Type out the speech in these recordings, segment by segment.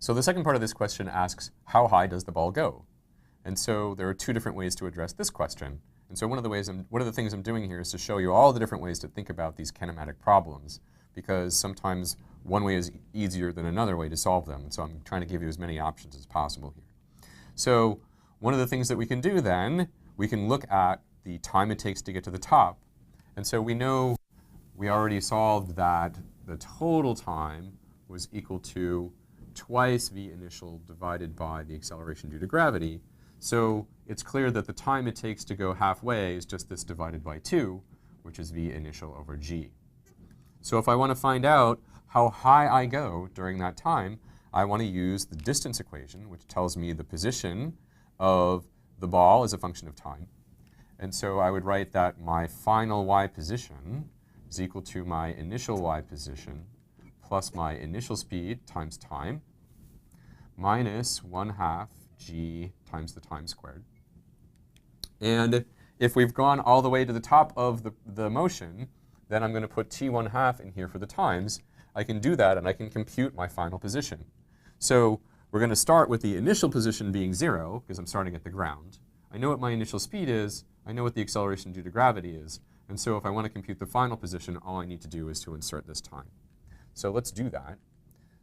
So the second part of this question asks, how high does the ball go? And so there are two different ways to address this question. And so one of the things I'm doing here is to show you all the different ways to think about these kinematic problems, because sometimes one way is easier than another way to solve them. And so I'm trying to give you as many options as possible here. So one of the things that we can do then, we can look at the time it takes to get to the top. And so we know we already solved that the total time was equal to twice v initial divided by the acceleration due to gravity. So it's clear that the time it takes to go halfway is just this divided by 2, which is v initial over g. So if I want to find out how high I go during that time, I want to use the distance equation, which tells me the position of the ball as a function of time. And so I would write that my final y position is equal to my initial y position plus my initial speed times time minus 1/2 g times the time squared. And if we've gone all the way to the top of the motion, then I'm going to put t1/2 in here for the times. I can do that and I can compute my final position. So we're going to start with the initial position being 0, because I'm starting at the ground. I know what my initial speed is. I know what the acceleration due to gravity is. And so if I want to compute the final position, all I need to do is to insert this time. So let's do that.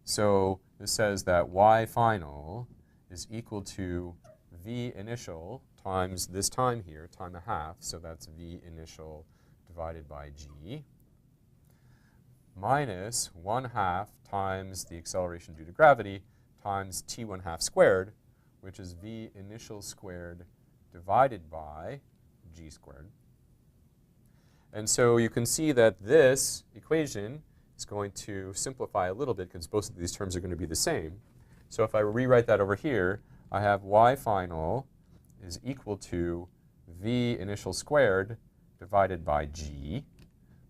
So this says that y final is equal to v initial times this time here, time 1/2. So that's v initial divided by g minus 1/2 times the acceleration due to gravity times t1/2 squared, which is v initial squared divided by g squared. And so you can see that this equation is going to simplify a little bit because both of these terms are going to be the same. So if I rewrite that over here, I have y final is equal to v initial squared divided by g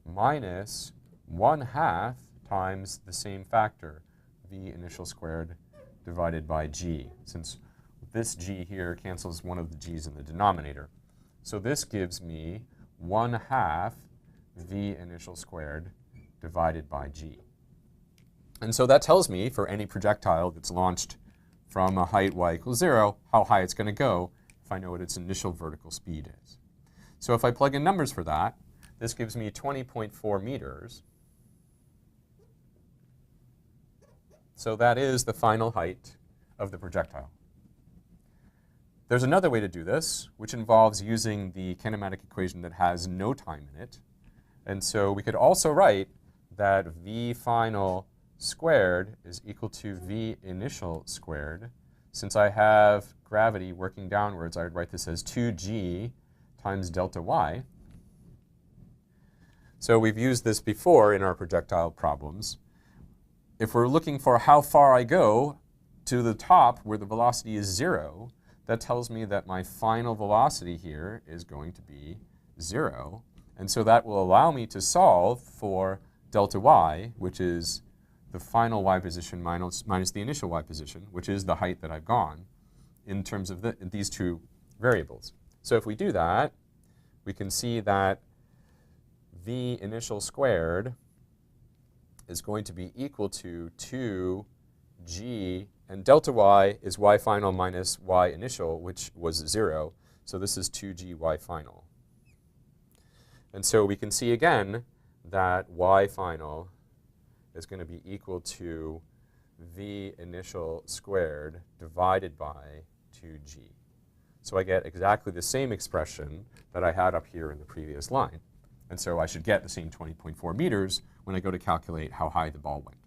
minus 1/2 times the same factor, v initial squared divided by g, since this g here cancels one of the g's in the denominator. So this gives me 1/2 v initial squared divided by g. And so that tells me for any projectile that's launched from a height y equals 0, how high it's going to go if I know what its initial vertical speed is. So if I plug in numbers for that, this gives me 20.4 meters. So that is the final height of the projectile. There's another way to do this, which involves using the kinematic equation that has no time in it. And so we could also write that v final squared is equal to v initial squared. Since I have gravity working downwards, I would write this as 2g times delta y. So we've used this before in our projectile problems. If we're looking for how far I go to the top where the velocity is 0, that tells me that my final velocity here is going to be 0. And so that will allow me to solve for delta y, which is the final y position minus the initial y position, which is the height that I've gone, in terms of these two variables. So if we do that, we can see that v initial squared is going to be equal to 2g, and delta y is y final minus y initial, which was 0. So this is 2g y final. And so we can see again that y final is going to be equal to v initial squared divided by 2g. So I get exactly the same expression that I had up here in the previous line. And so I should get the same 20.4 meters when I go to calculate how high the ball went.